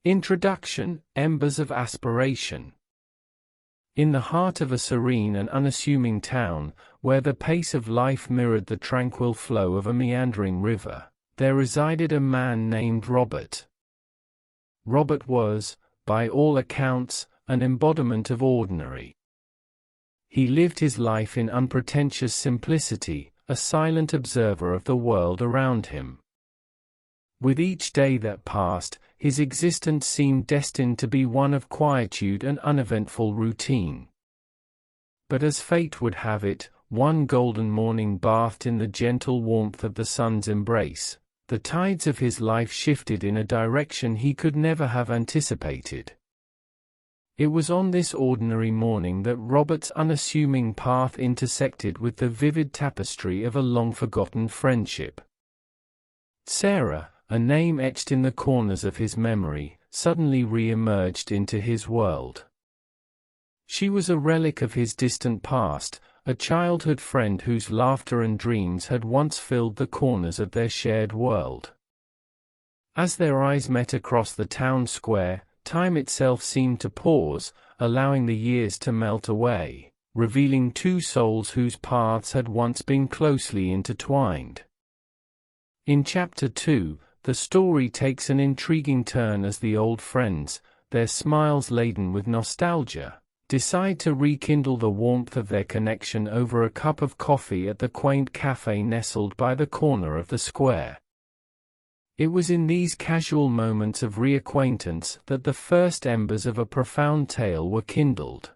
Introduction, Embers of Aspiration. In the heart of a serene and unassuming town, where the pace of life mirrored the tranquil flow of a meandering river, there resided a man named Robert. Robert was, by all accounts, an embodiment of ordinary. He lived his life in unpretentious simplicity, a silent observer of the world around him. With each day that passed, his existence seemed destined to be one of quietude and uneventful routine. But as fate would have it, one golden morning bathed in the gentle warmth of the sun's embrace, the tides of his life shifted in a direction he could never have anticipated. It was on this ordinary morning that Robert's unassuming path intersected with the vivid tapestry of a long-forgotten friendship. Sarah, a name etched in the corners of his memory, suddenly re-emerged into his world. She was a relic of his distant past, a childhood friend whose laughter and dreams had once filled the corners of their shared world. As their eyes met across the town square, time itself seemed to pause, allowing the years to melt away, revealing two souls whose paths had once been closely intertwined. In Chapter 2, the story takes an intriguing turn as the old friends, their smiles laden with nostalgia, decide to rekindle the warmth of their connection over a cup of coffee at the quaint cafe nestled by the corner of the square. It was in these casual moments of reacquaintance that the first embers of a profound tale were kindled.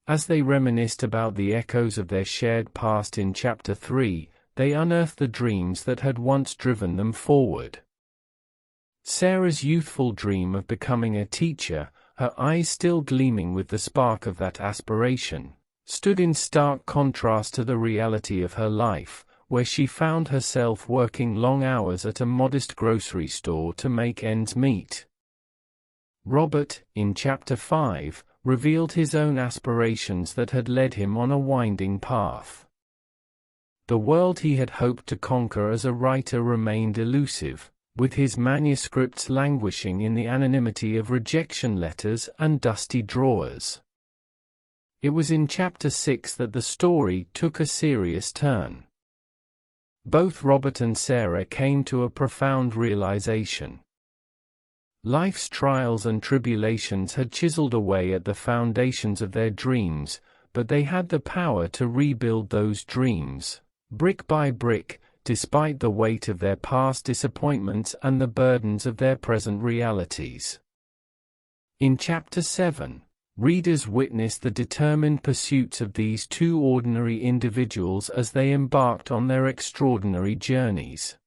As they reminisced about the echoes of their shared past in Chapter 3, they unearthed the dreams that had once driven them forward. Sarah's youthful dream of becoming a teacher, her eyes still gleaming with the spark of that aspiration, stood in stark contrast to the reality of her life, where she found herself working long hours at a modest grocery store to make ends meet. Robert, in Chapter 5, revealed his own aspirations that had led him on a winding path. The world he had hoped to conquer as a writer remained elusive, with his manuscripts languishing in the anonymity of rejection letters and dusty drawers. It was in Chapter 6 that the story took a serious turn. Both Robert and Sarah came to a profound realization. Life's trials and tribulations had chiseled away at the foundations of their dreams, but they had the power to rebuild those dreams, brick by brick, despite the weight of their past disappointments and the burdens of their present realities. In Chapter 7, readers witness the determined pursuits of these two ordinary individuals as they embarked on their extraordinary journeys.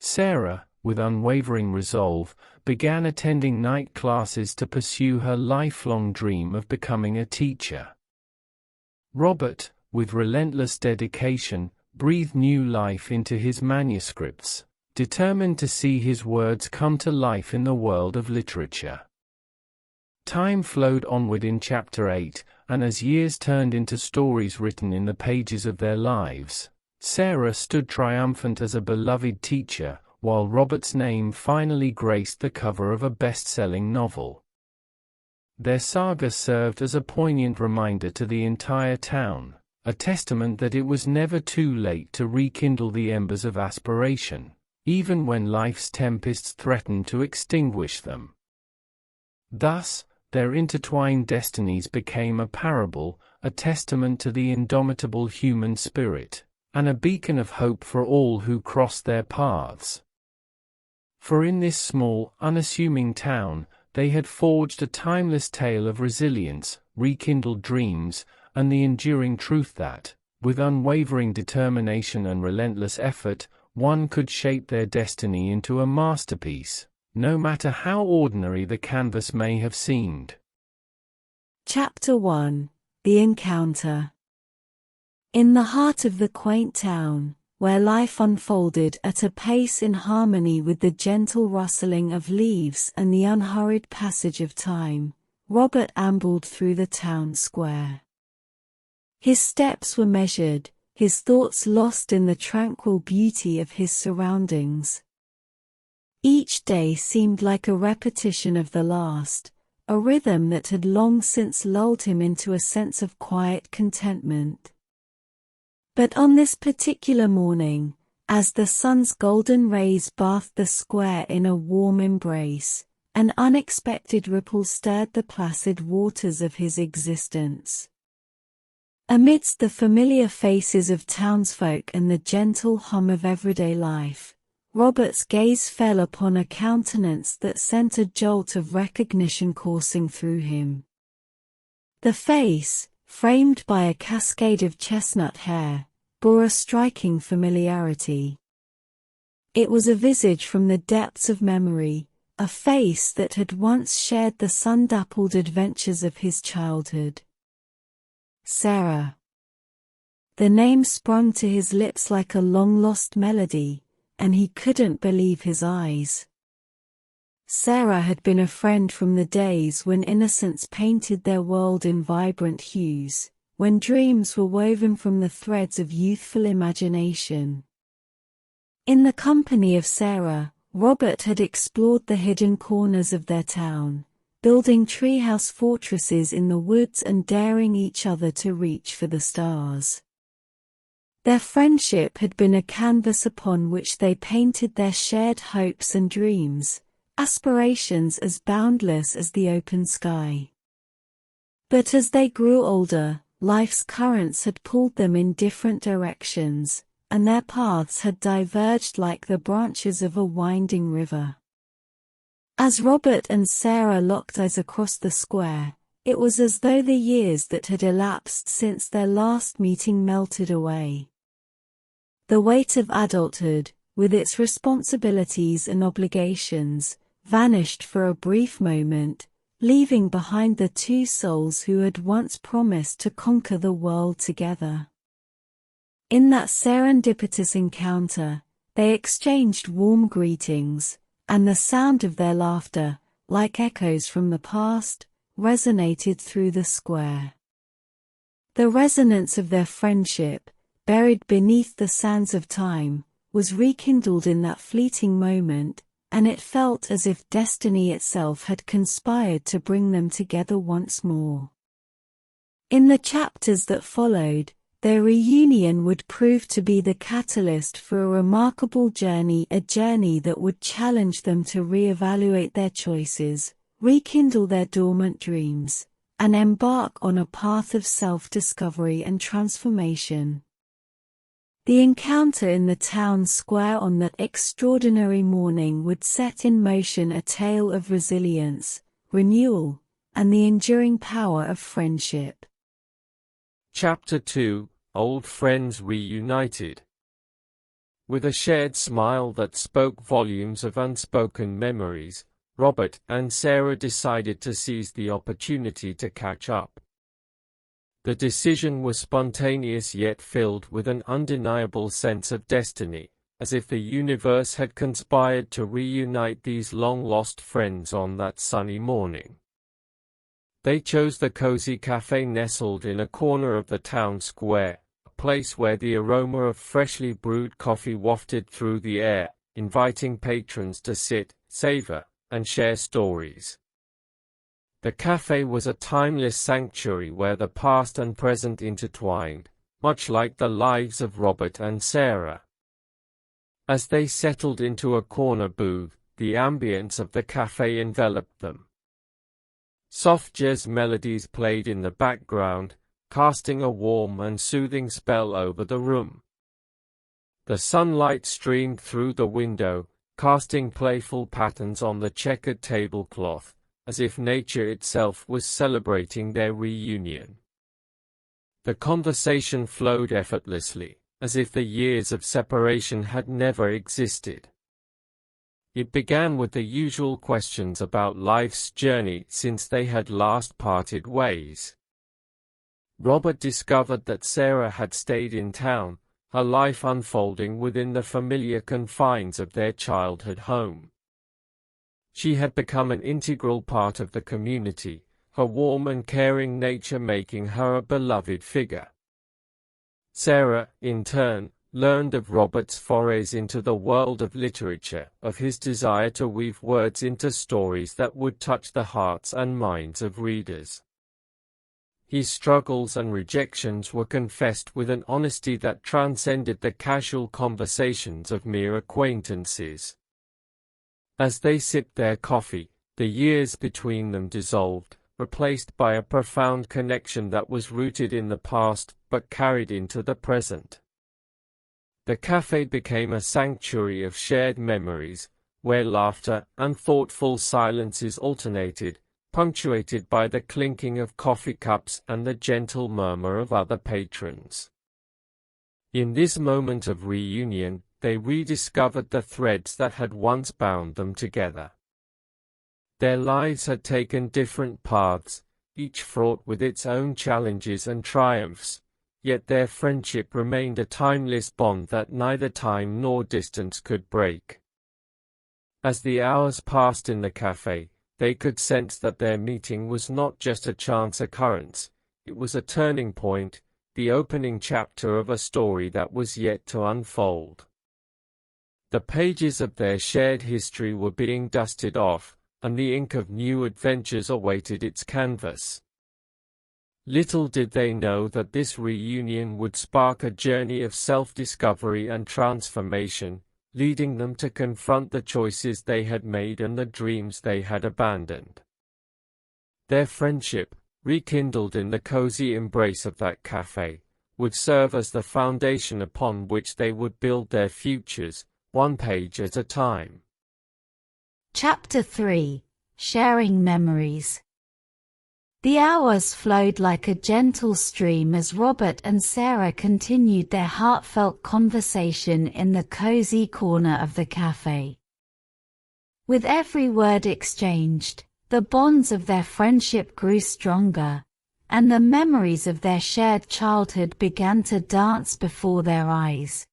Sarah, with unwavering resolve, began attending night classes to pursue her lifelong dream of becoming a teacher. Robert, with relentless dedication, breathed new life into his manuscripts, determined to see his words come to life in the world of literature. Time flowed onward in Chapter 8, and as years turned into stories written in the pages of their lives, Sarah stood triumphant as a beloved teacher, while Robert's name finally graced the cover of a best-selling novel. Their saga served as a poignant reminder to the entire town, a testament that it was never too late to rekindle the embers of aspiration, even when life's tempests threatened to extinguish them. Thus, their intertwined destinies became a parable, a testament to the indomitable human spirit, and a beacon of hope for all who crossed their paths. For in this small, unassuming town, they had forged a timeless tale of resilience, rekindled dreams, and the enduring truth that, with unwavering determination and relentless effort, one could shape their destiny into a masterpiece, no matter how ordinary the canvas may have seemed. Chapter 1: The Encounter. In the heart of the quaint town, where life unfolded at a pace in harmony with the gentle rustling of leaves and the unhurried passage of time, Robert ambled through the town square. His steps were measured, his thoughts lost in the tranquil beauty of his surroundings. Each day seemed like a repetition of the last, a rhythm that had long since lulled him into a sense of quiet contentment. But on this particular morning, as the sun's golden rays bathed the square in a warm embrace, an unexpected ripple stirred the placid waters of his existence. Amidst the familiar faces of townsfolk and the gentle hum of everyday life, Robert's gaze fell upon a countenance that sent a jolt of recognition coursing through him. The face, framed by a cascade of chestnut hair, bore a striking familiarity. It was a visage from the depths of memory, a face that had once shared the sun-dappled adventures of his childhood. Sarah. The name sprung to his lips like a long-lost melody, and he couldn't believe his eyes. Sarah had been a friend from the days when innocence painted their world in vibrant hues, when dreams were woven from the threads of youthful imagination. In the company of Sarah, Robert had explored the hidden corners of their town, building treehouse fortresses in the woods and daring each other to reach for the stars. Their friendship had been a canvas upon which they painted their shared hopes and dreams, aspirations as boundless as the open sky. But as they grew older, life's currents had pulled them in different directions, and their paths had diverged like the branches of a winding river. As Robert and Sarah locked eyes across the square, it was as though the years that had elapsed since their last meeting melted away. The weight of adulthood, with its responsibilities and obligations, vanished for a brief moment, leaving behind the two souls who had once promised to conquer the world together. In that serendipitous encounter, they exchanged warm greetings, and the sound of their laughter, like echoes from the past, resonated through the square. The resonance of their friendship, buried beneath the sands of time, was rekindled in that fleeting moment, and it felt as if destiny itself had conspired to bring them together once more. In the chapters that followed, their reunion would prove to be the catalyst for a remarkable journey, a journey that would challenge them to reevaluate their choices, rekindle their dormant dreams, and embark on a path of self-discovery and transformation. The encounter in the town square on that extraordinary morning would set in motion a tale of resilience, renewal, and the enduring power of friendship. Chapter 2: Old Friends Reunited. With a shared smile that spoke volumes of unspoken memories, Robert and Sarah decided to seize the opportunity to catch up. The decision was spontaneous yet filled with an undeniable sense of destiny, as if the universe had conspired to reunite these long-lost friends on that sunny morning. They chose the cozy cafe nestled in a corner of the town square, a place where the aroma of freshly brewed coffee wafted through the air, inviting patrons to sit, savor, and share stories. The cafe was a timeless sanctuary where the past and present intertwined, much like the lives of Robert and Sarah. As they settled into a corner booth, the ambience of the cafe enveloped them. Soft jazz melodies played in the background, casting a warm and soothing spell over the room. The sunlight streamed through the window, casting playful patterns on the checkered tablecloth, as if nature itself was celebrating their reunion. The conversation flowed effortlessly, as if the years of separation had never existed. It began with the usual questions about life's journey since they had last parted ways. Robert discovered that Sarah had stayed in town, her life unfolding within the familiar confines of their childhood home. She had become an integral part of the community, her warm and caring nature making her a beloved figure. Sarah, in turn, learned of Robert's forays into the world of literature, of his desire to weave words into stories that would touch the hearts and minds of readers. His struggles and rejections were confessed with an honesty that transcended the casual conversations of mere acquaintances. As they sipped their coffee, the years between them dissolved, replaced by a profound connection that was rooted in the past but carried into the present. The cafe became a sanctuary of shared memories, where laughter and thoughtful silences alternated, punctuated by the clinking of coffee cups and the gentle murmur of other patrons. In this moment of reunion, they rediscovered the threads that had once bound them together. Their lives had taken different paths, each fraught with its own challenges and triumphs, yet their friendship remained a timeless bond that neither time nor distance could break. As the hours passed in the cafe, they could sense that their meeting was not just a chance occurrence, it was a turning point, the opening chapter of a story that was yet to unfold. The pages of their shared history were being dusted off, and the ink of new adventures awaited its canvas. Little did they know that this reunion would spark a journey of self-discovery and transformation, leading them to confront the choices they had made and the dreams they had abandoned. Their friendship, rekindled in the cozy embrace of that cafe, would serve as the foundation upon which they would build their futures, one page at a time. Chapter 3: Sharing Memories. The hours flowed like a gentle stream as Robert and Sarah continued their heartfelt conversation in the cozy corner of the cafe. With every word exchanged, the bonds of their friendship grew stronger, and the memories of their shared childhood began to dance before their eyes.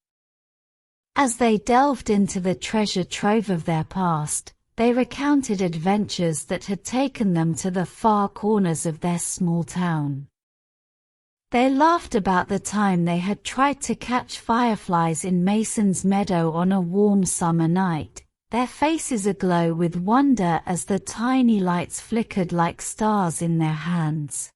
As they delved into the treasure trove of their past, they recounted adventures that had taken them to the far corners of their small town. They laughed about the time they had tried to catch fireflies in Mason's meadow on a warm summer night, their faces aglow with wonder as the tiny lights flickered like stars in their hands.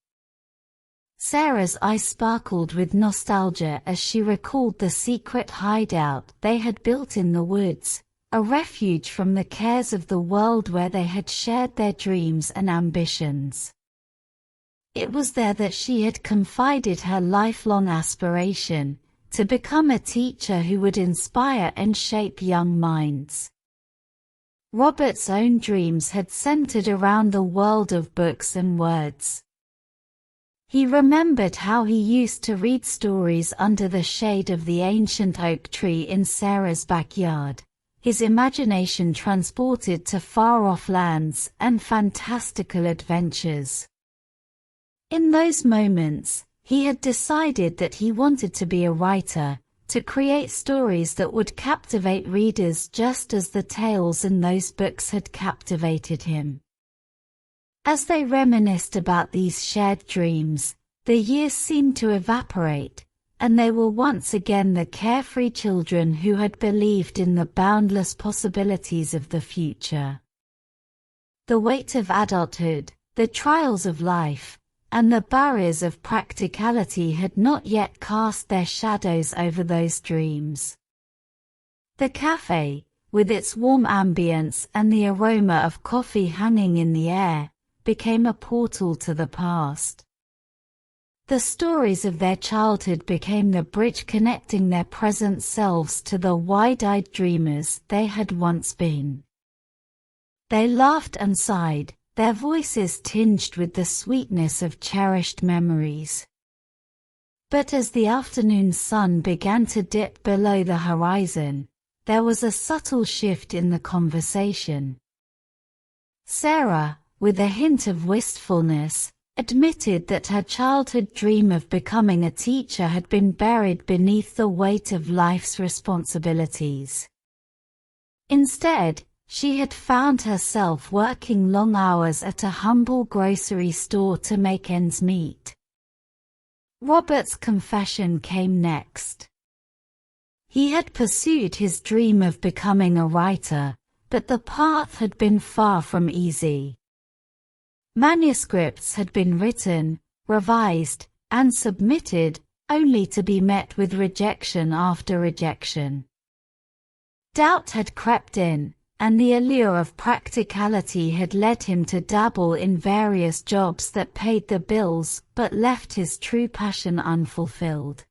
Sarah's eyes sparkled with nostalgia as she recalled the secret hideout they had built in the woods, a refuge from the cares of the world where they had shared their dreams and ambitions. It was there that she had confided her lifelong aspiration, to become a teacher who would inspire and shape young minds. Robert's own dreams had centered around the world of books and words. He remembered how he used to read stories under the shade of the ancient oak tree in Sarah's backyard, his imagination transported to far-off lands and fantastical adventures. In those moments, he had decided that he wanted to be a writer, to create stories that would captivate readers just as the tales in those books had captivated him. As they reminisced about these shared dreams, the years seemed to evaporate, and they were once again the carefree children who had believed in the boundless possibilities of the future. The weight of adulthood, the trials of life, and the barriers of practicality had not yet cast their shadows over those dreams. The cafe, with its warm ambience and the aroma of coffee hanging in the air, became a portal to the past. The stories of their childhood became the bridge connecting their present selves to the wide-eyed dreamers they had once been. They laughed and sighed, their voices tinged with the sweetness of cherished memories. But as the afternoon sun began to dip below the horizon, there was a subtle shift in the conversation. Sarah, with a hint of wistfulness, admitted that her childhood dream of becoming a teacher had been buried beneath the weight of life's responsibilities. Instead, she had found herself working long hours at a humble grocery store to make ends meet. Robert's confession came next. He had pursued his dream of becoming a writer, but the path had been far from easy. Manuscripts had been written, revised, and submitted, only to be met with rejection after rejection. Doubt had crept in, and the allure of practicality had led him to dabble in various jobs that paid the bills but left his true passion unfulfilled.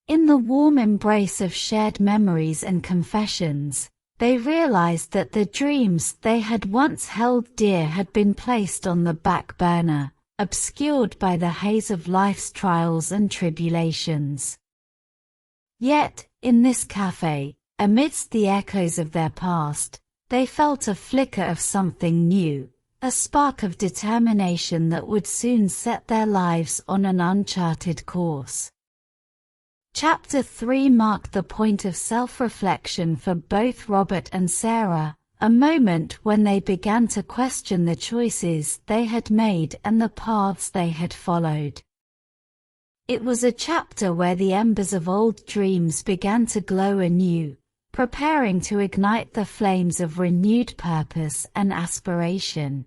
In the warm embrace of shared memories and confessions, they realized that the dreams they had once held dear had been placed on the back burner, obscured by the haze of life's trials and tribulations. Yet, in this cafe, amidst the echoes of their past, they felt a flicker of something new, a spark of determination that would soon set their lives on an uncharted course. Chapter 3 marked the point of self-reflection for both Robert and Sarah, a moment when they began to question the choices they had made and the paths they had followed. It was a chapter where the embers of old dreams began to glow anew, preparing to ignite the flames of renewed purpose and aspiration.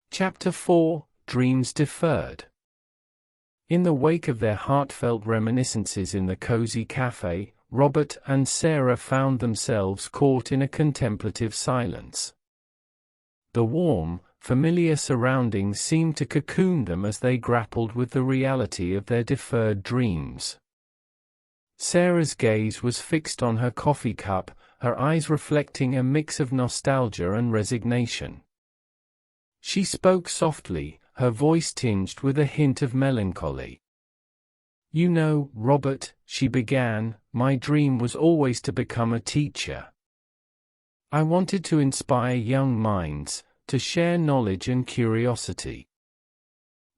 Chapter 4 Dreams Deferred. In the wake of their heartfelt reminiscences in the cozy cafe, Robert and Sarah found themselves caught in a contemplative silence. The warm, familiar surroundings seemed to cocoon them as they grappled with the reality of their deferred dreams. Sarah's gaze was fixed on her coffee cup, her eyes reflecting a mix of nostalgia and resignation. She spoke softly, her voice tinged with a hint of melancholy. "You know, Robert," she began, "my dream was always to become a teacher. I wanted to inspire young minds, to share knowledge and curiosity.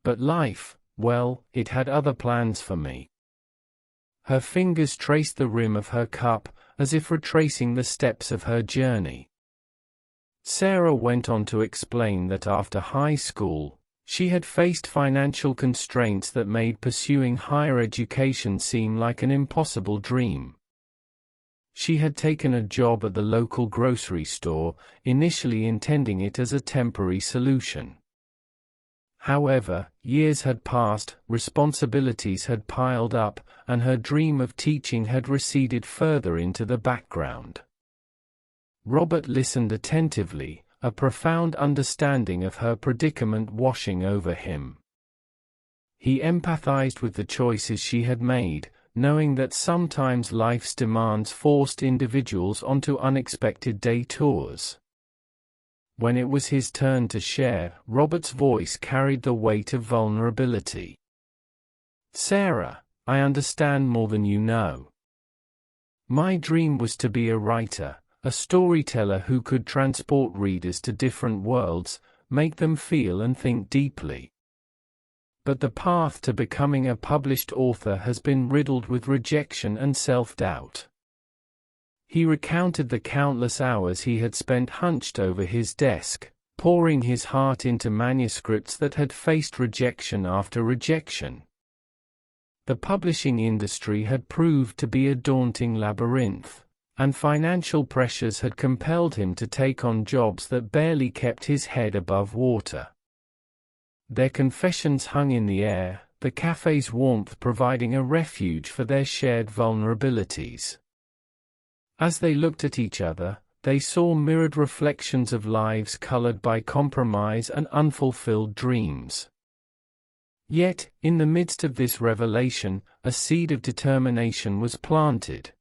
But life, well, it had other plans for me." Her fingers traced the rim of her cup, as if retracing the steps of her journey. Sarah went on to explain that after high school, she had faced financial constraints that made pursuing higher education seem like an impossible dream. She had taken a job at the local grocery store, initially intending it as a temporary solution. However, years had passed, responsibilities had piled up, and her dream of teaching had receded further into the background. Robert listened attentively, a profound understanding of her predicament washing over him. He empathized with the choices she had made, knowing that sometimes life's demands forced individuals onto unexpected detours. When it was his turn to share, Robert's voice carried the weight of vulnerability. "Sarah, I understand more than you know. My dream was to be a writer, a storyteller who could transport readers to different worlds, make them feel and think deeply. But the path to becoming a published author has been riddled with rejection and self-doubt." He recounted the countless hours he had spent hunched over his desk, pouring his heart into manuscripts that had faced rejection after rejection. The publishing industry had proved to be a daunting labyrinth, and financial pressures had compelled him to take on jobs that barely kept his head above water. Their confessions hung in the air, the cafe's warmth providing a refuge for their shared vulnerabilities. As they looked at each other, they saw mirrored reflections of lives colored by compromise and unfulfilled dreams. Yet, in the midst of this revelation, a seed of determination was planted.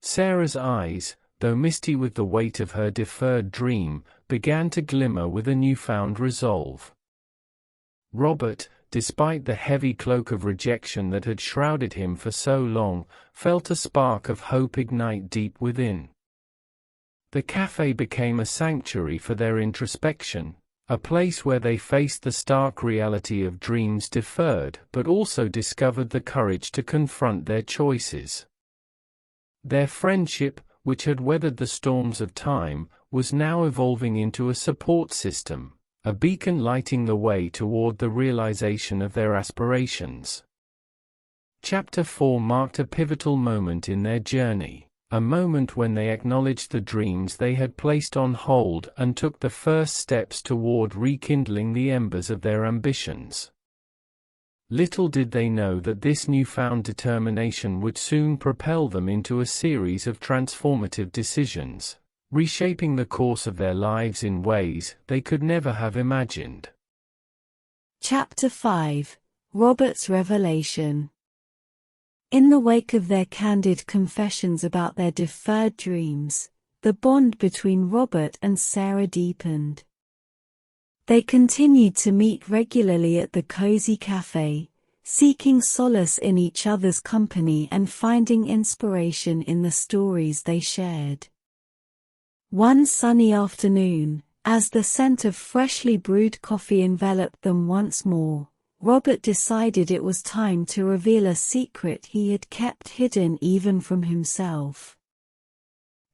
Sarah's eyes, though misty with the weight of her deferred dream, began to glimmer with a newfound resolve. Robert, despite the heavy cloak of rejection that had shrouded him for so long, felt a spark of hope ignite deep within. The cafe became a sanctuary for their introspection, a place where they faced the stark reality of dreams deferred but also discovered the courage to confront their choices. Their friendship, which had weathered the storms of time, was now evolving into a support system, a beacon lighting the way toward the realization of their aspirations. Chapter 4 marked a pivotal moment in their journey, a moment when they acknowledged the dreams they had placed on hold and took the first steps toward rekindling the embers of their ambitions. Little did they know that this newfound determination would soon propel them into a series of transformative decisions, reshaping the course of their lives in ways they could never have imagined. Chapter 5: Robert's Revelation. In the wake of their candid confessions about their deferred dreams, the bond between Robert and Sarah deepened. They continued to meet regularly at the cozy cafe, seeking solace in each other's company and finding inspiration in the stories they shared. One sunny afternoon, as the scent of freshly brewed coffee enveloped them once more, Robert decided it was time to reveal a secret he had kept hidden even from himself.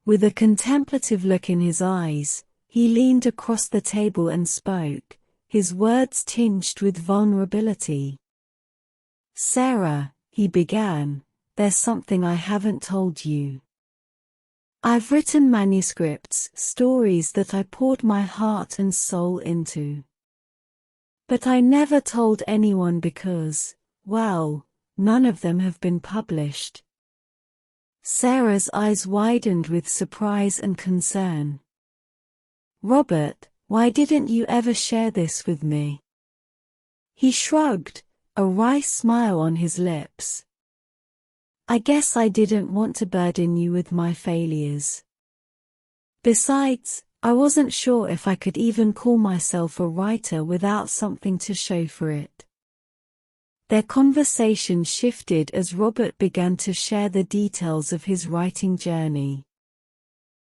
With a contemplative look in his eyes, he leaned across the table and spoke, his words tinged with vulnerability. "Sarah," he began, "there's something I haven't told you. I've written manuscripts, stories that I poured my heart and soul into. But I never told anyone because, well, none of them have been published." Sarah's eyes widened with surprise and concern. "Robert, why didn't you ever share this with me?" He shrugged, a wry smile on his lips. "I guess I didn't want to burden you with my failures. Besides, I wasn't sure if I could even call myself a writer without something to show for it." Their conversation shifted as Robert began to share the details of his writing journey.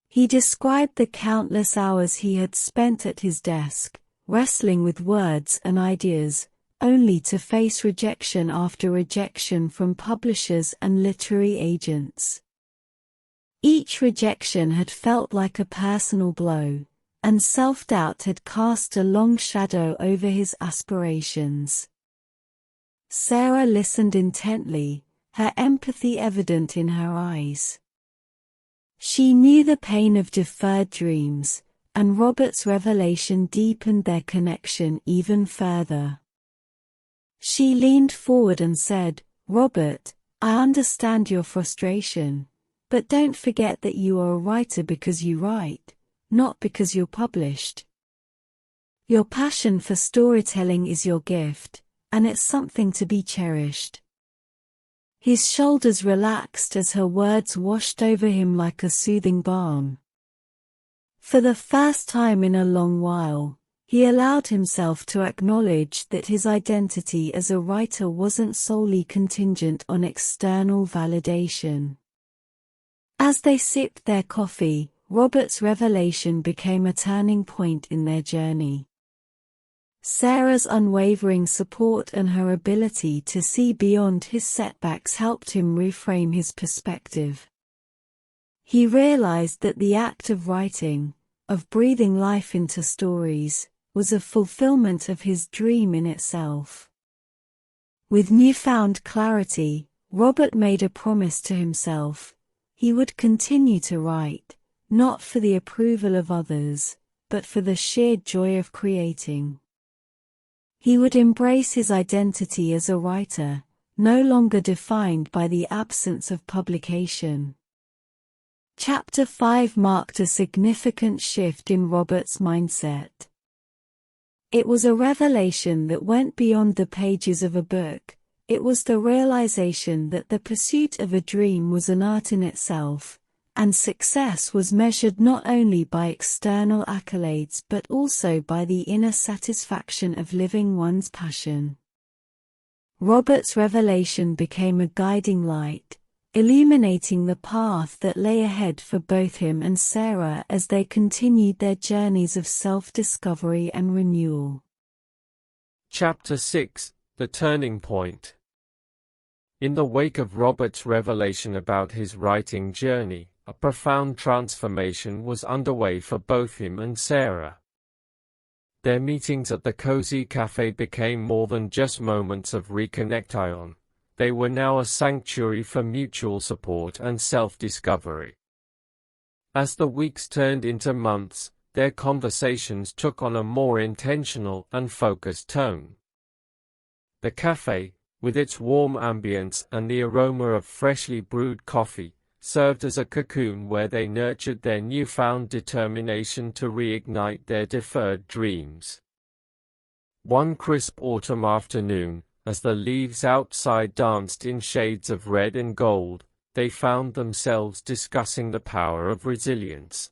He described the countless hours he had spent at his desk, wrestling with words and ideas, only to face rejection after rejection from publishers and literary agents. Each rejection had felt like a personal blow, and self-doubt had cast a long shadow over his aspirations. Sarah listened intently, her empathy evident in her eyes. She knew the pain of deferred dreams, and Robert's revelation deepened their connection even further. She leaned forward and said, "Robert, I understand your frustration, but don't forget that you are a writer because you write, not because you're published. Your passion for storytelling is your gift, and it's something to be cherished." His shoulders relaxed as her words washed over him like a soothing balm. For the first time in a long while, he allowed himself to acknowledge that his identity as a writer wasn't solely contingent on external validation. As they sipped their coffee, Robert's revelation became a turning point in their journey. Sarah's unwavering support and her ability to see beyond his setbacks helped him reframe his perspective. He realized that the act of writing, of breathing life into stories, was a fulfillment of his dream in itself. With newfound clarity, Robert made a promise to himself. He would continue to write, not for the approval of others, but for the sheer joy of creating. He would embrace his identity as a writer, no longer defined by the absence of publication. Chapter 5 marked a significant shift in Robert's mindset. It was a revelation that went beyond the pages of a book. It was the realization that the pursuit of a dream was an art in itself, and success was measured not only by external accolades but also by the inner satisfaction of living one's passion. Robert's revelation became a guiding light, illuminating the path that lay ahead for both him and Sarah as they continued their journeys of self-discovery and renewal. Chapter 6: The Turning Point. In the wake of Robert's revelation about his writing journey, a profound transformation was underway for both him and Sarah. Their meetings at the cozy cafe became more than just moments of reconnection. they were now a sanctuary for mutual support and self-discovery. As the weeks turned into months, their conversations took on a more intentional and focused tone. The cafe, with its warm ambience and the aroma of freshly brewed coffee, served as a cocoon where they nurtured their newfound determination to reignite their deferred dreams. One crisp autumn afternoon, as the leaves outside danced in shades of red and gold, they found themselves discussing the power of resilience.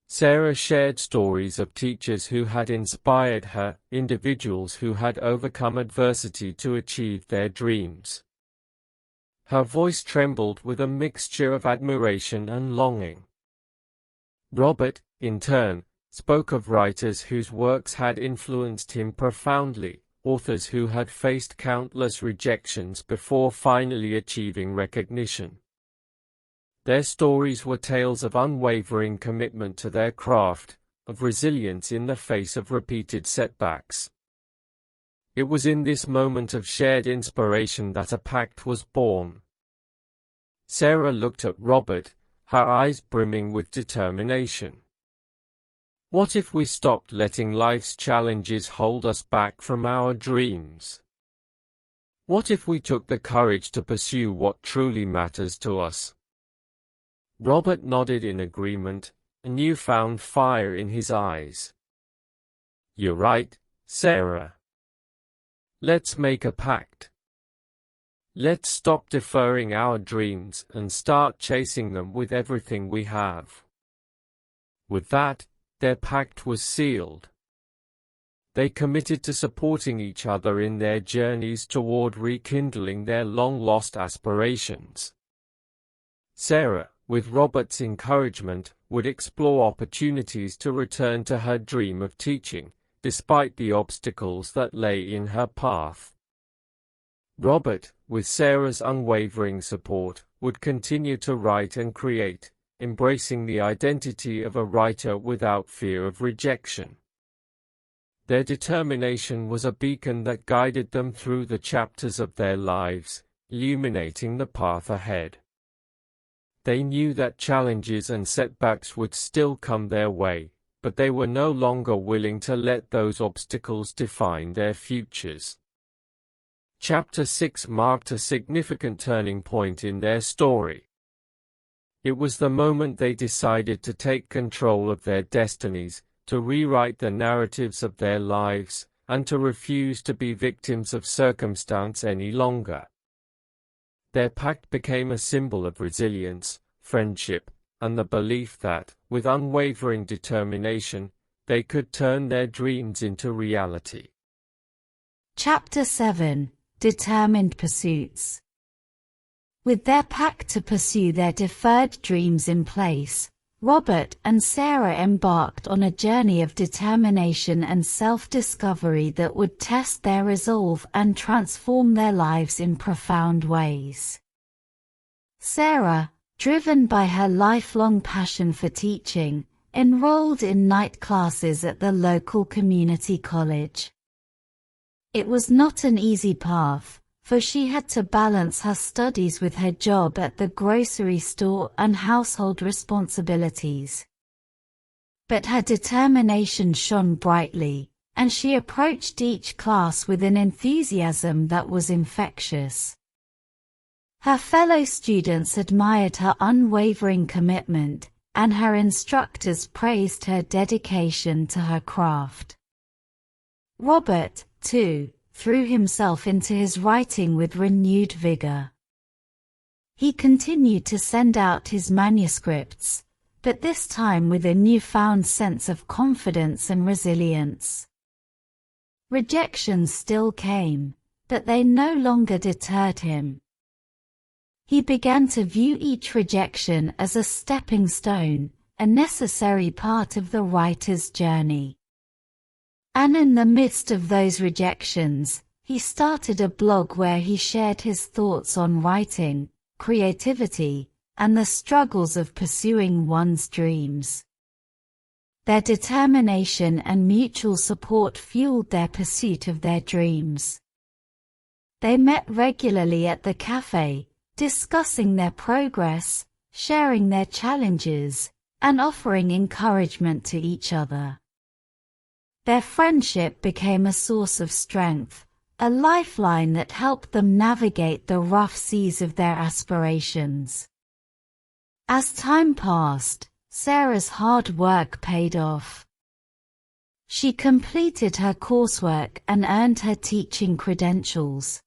Sarah shared stories of teachers who had inspired her, individuals who had overcome adversity to achieve their dreams. Her voice trembled with a mixture of admiration and longing. Robert, in turn, spoke of writers whose works had influenced him profoundly, authors who had faced countless rejections before finally achieving recognition. Their stories were tales of unwavering commitment to their craft, of resilience in the face of repeated setbacks. It was in this moment of shared inspiration that a pact was born. Sarah looked at Robert, her eyes brimming with determination. What if we stopped letting life's challenges hold us back from our dreams? What if we took the courage to pursue what truly matters to us? Robert nodded in agreement, a newfound fire in his eyes. You're right, Sarah. Let's make a pact. Let's stop deferring our dreams and start chasing them with everything we have. With that, their pact was sealed. They committed to supporting each other in their journeys toward rekindling their long-lost aspirations. Sarah, with Robert's encouragement, would explore opportunities to return to her dream of teaching, despite the obstacles that lay in her path. Robert, with Sarah's unwavering support, would continue to write and create, embracing the identity of a writer without fear of rejection. Their determination was a beacon that guided them through the chapters of their lives, illuminating the path ahead. They knew that challenges and setbacks would still come their way, but they were no longer willing to let those obstacles define their futures. Chapter 6 marked a significant turning point in their story. It was the moment they decided to take control of their destinies, to rewrite the narratives of their lives, and to refuse to be victims of circumstance any longer. Their pact became a symbol of resilience, friendship, and the belief that, with unwavering determination, they could turn their dreams into reality. Chapter 7: Determined Pursuits. With their pact to pursue their deferred dreams in place, Robert and Sarah embarked on a journey of determination and self-discovery that would test their resolve and transform their lives in profound ways. Sarah, driven by her lifelong passion for teaching, enrolled in night classes at the local community college. It was not an easy path, for she had to balance her studies with her job at the grocery store and household responsibilities. But her determination shone brightly, and she approached each class with an enthusiasm that was infectious. Her fellow students admired her unwavering commitment, and her instructors praised her dedication to her craft. Robert, too, threw himself into his writing with renewed vigor. He continued to send out his manuscripts, but this time with a newfound sense of confidence and resilience. Rejections still came, but they no longer deterred him. He began to view each rejection as a stepping stone, a necessary part of the writer's journey. And in the midst of those rejections, he started a blog where he shared his thoughts on writing, creativity, and the struggles of pursuing one's dreams. Their determination and mutual support fueled their pursuit of their dreams. They met regularly at the cafe, discussing their progress, sharing their challenges, and offering encouragement to each other. Their friendship became a source of strength, a lifeline that helped them navigate the rough seas of their aspirations. As time passed, Sarah's hard work paid off. She completed her coursework and earned her teaching credentials.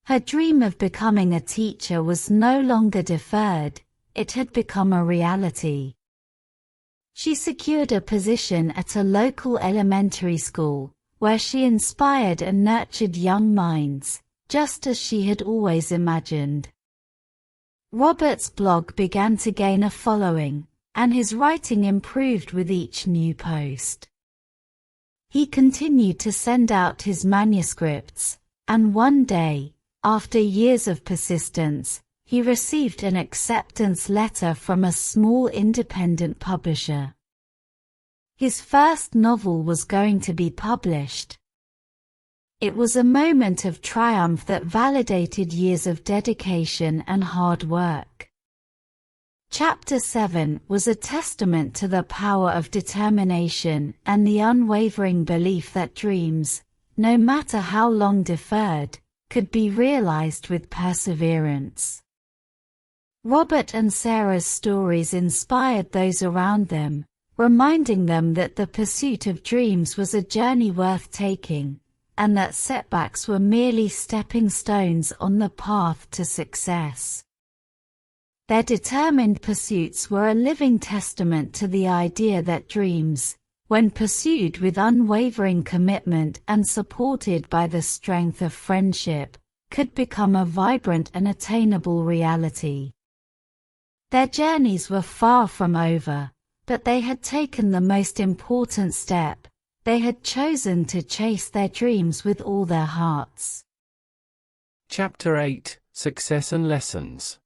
Her dream of becoming a teacher was no longer deferred, it had become a reality. She secured a position at a local elementary school, where she inspired and nurtured young minds, just as she had always imagined. Robert's blog began to gain a following, and his writing improved with each new post. He continued to send out his manuscripts, and one day, after years of persistence, he received an acceptance letter from a small independent publisher. His first novel was going to be published. It was a moment of triumph that validated years of dedication and hard work. Chapter 7 was a testament to the power of determination and the unwavering belief that dreams, no matter how long deferred, could be realized with perseverance. Robert and Sarah's stories inspired those around them, reminding them that the pursuit of dreams was a journey worth taking, and that setbacks were merely stepping stones on the path to success. Their determined pursuits were a living testament to the idea that dreams, when pursued with unwavering commitment and supported by the strength of friendship, could become a vibrant and attainable reality. Their journeys were far from over, but they had taken the most important step. They had chosen to chase their dreams with all their hearts. Chapter 8: Success and Lessons.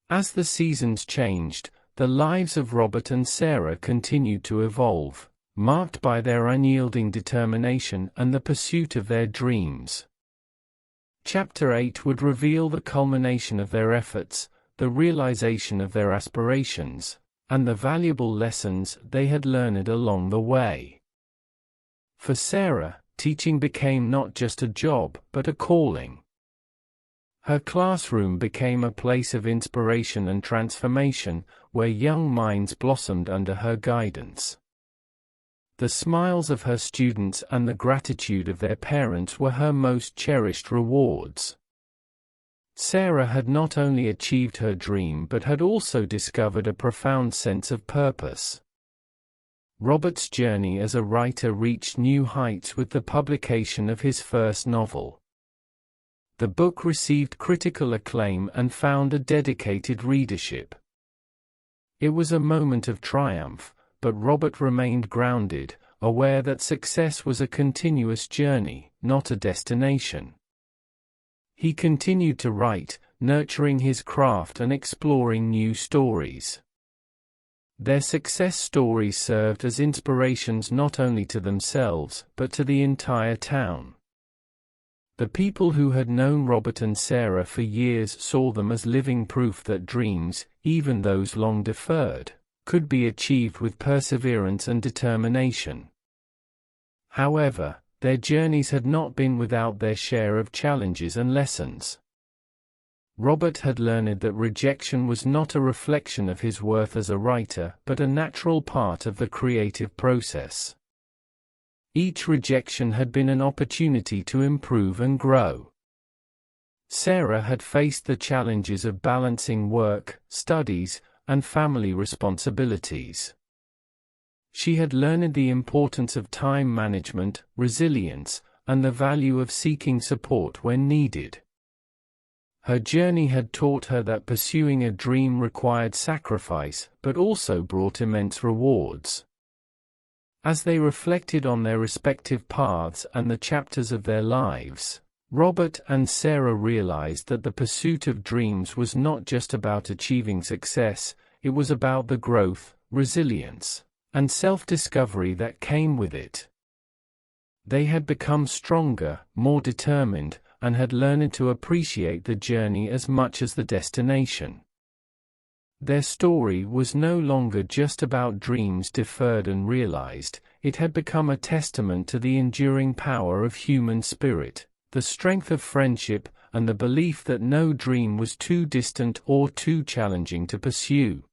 As the seasons changed, the lives of Robert and Sarah continued to evolve, marked by their unyielding determination and the pursuit of their dreams. Chapter 8 would reveal the culmination of their efforts, the realization of their aspirations, and the valuable lessons they had learned along the way. For Sarah, teaching became not just a job, but a calling. Her classroom became a place of inspiration and transformation, where young minds blossomed under her guidance. The smiles of her students and the gratitude of their parents were her most cherished rewards. Sarah had not only achieved her dream but had also discovered a profound sense of purpose. Robert's journey as a writer reached new heights with the publication of his first novel. The book received critical acclaim and found a dedicated readership. It was a moment of triumph, but Robert remained grounded, aware that success was a continuous journey, not a destination. He continued to write, nurturing his craft and exploring new stories. Their success stories served as inspirations not only to themselves, but to the entire town. The people who had known Robert and Sarah for years saw them as living proof that dreams, even those long deferred, could be achieved with perseverance and determination. However, their journeys had not been without their share of challenges and lessons. Robert had learned that rejection was not a reflection of his worth as a writer, but a natural part of the creative process. Each rejection had been an opportunity to improve and grow. Sarah had faced the challenges of balancing work, studies, and family responsibilities. She had learned the importance of time management, resilience, and the value of seeking support when needed. Her journey had taught her that pursuing a dream required sacrifice, but also brought immense rewards. As they reflected on their respective paths and the chapters of their lives, Robert and Sarah realized that the pursuit of dreams was not just about achieving success, it was about the growth, resilience, and self-discovery that came with it. They had become stronger, more determined, and had learned to appreciate the journey as much as the destination. Their story was no longer just about dreams deferred and realized, it had become a testament to the enduring power of human spirit, the strength of friendship, and the belief that no dream was too distant or too challenging to pursue.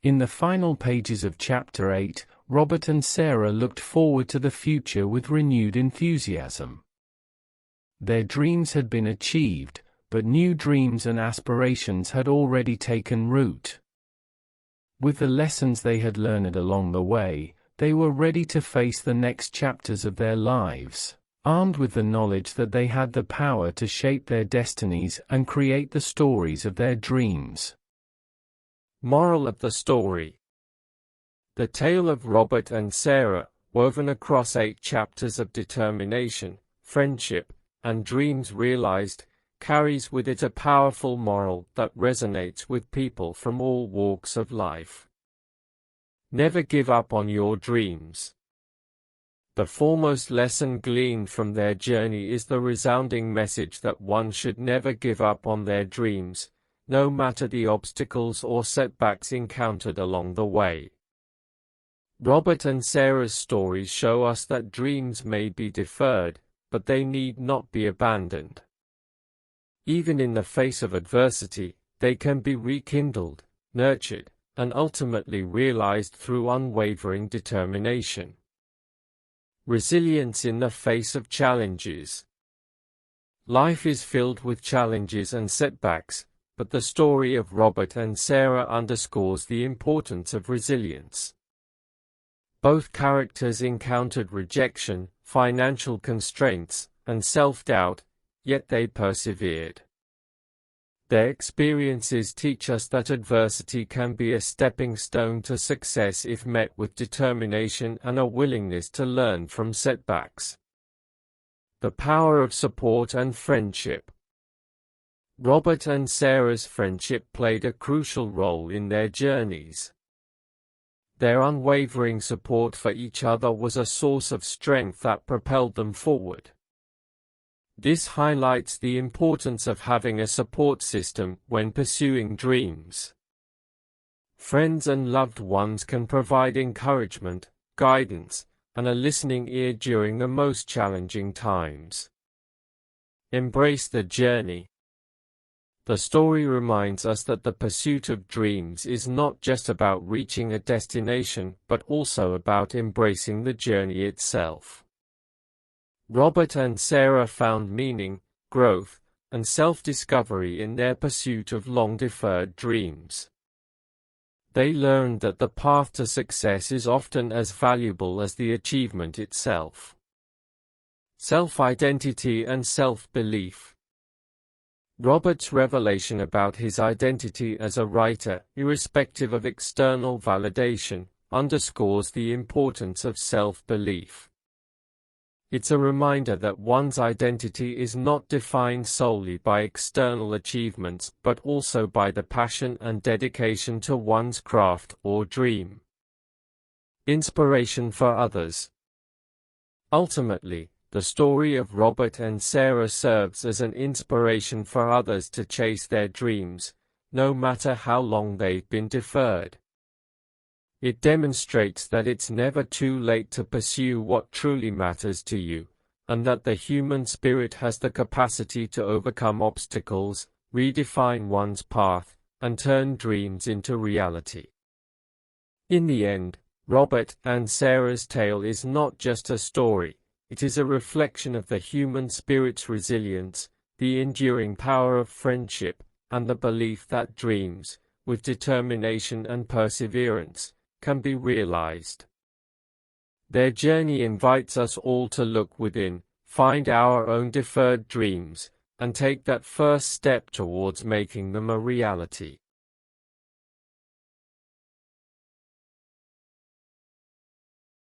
In the final pages of Chapter 8, Robert and Sarah looked forward to the future with renewed enthusiasm. Their dreams had been achieved, but new dreams and aspirations had already taken root. With the lessons they had learned along the way, they were ready to face the next chapters of their lives, armed with the knowledge that they had the power to shape their destinies and create the stories of their dreams. Moral of the story: the tale of Robert and Sarah, woven across 8 chapters of determination, friendship, and dreams realized, carries with it a powerful moral that resonates with people from all walks of life. Never give up on your dreams. The foremost lesson gleaned from their journey is the resounding message that one should never give up on their dreams, no matter the obstacles or setbacks encountered along the way. Robert and Sarah's stories show us that dreams may be deferred, but they need not be abandoned. Even in the face of adversity, they can be rekindled, nurtured, and ultimately realized through unwavering determination. Resilience in the face of challenges. Life is filled with challenges and setbacks, but the story of Robert and Sarah underscores the importance of resilience. Both characters encountered rejection, financial constraints, and self-doubt, yet they persevered. Their experiences teach us that adversity can be a stepping stone to success if met with determination and a willingness to learn from setbacks. The power of support and friendship. Robert and Sarah's friendship played a crucial role in their journeys. Their unwavering support for each other was a source of strength that propelled them forward. This highlights the importance of having a support system when pursuing dreams. Friends and loved ones can provide encouragement, guidance, and a listening ear during the most challenging times. Embrace the journey. The story reminds us that the pursuit of dreams is not just about reaching a destination, but also about embracing the journey itself. Robert and Sarah found meaning, growth, and self-discovery in their pursuit of long-deferred dreams. They learned that the path to success is often as valuable as the achievement itself. Self-identity and self-belief. Robert's revelation about his identity as a writer, irrespective of external validation, underscores the importance of self-belief. It's a reminder that one's identity is not defined solely by external achievements, but also by the passion and dedication to one's craft or dream. Inspiration for others. Ultimately, the story of Robert and Sarah serves as an inspiration for others to chase their dreams, no matter how long they've been deferred. It demonstrates that it's never too late to pursue what truly matters to you, and that the human spirit has the capacity to overcome obstacles, redefine one's path, and turn dreams into reality. In the end, Robert and Sarah's tale is not just a story, it is a reflection of the human spirit's resilience, the enduring power of friendship, and the belief that dreams, with determination and perseverance, can be realized. Their journey invites us all to look within, find our own deferred dreams, and take that first step towards making them a reality.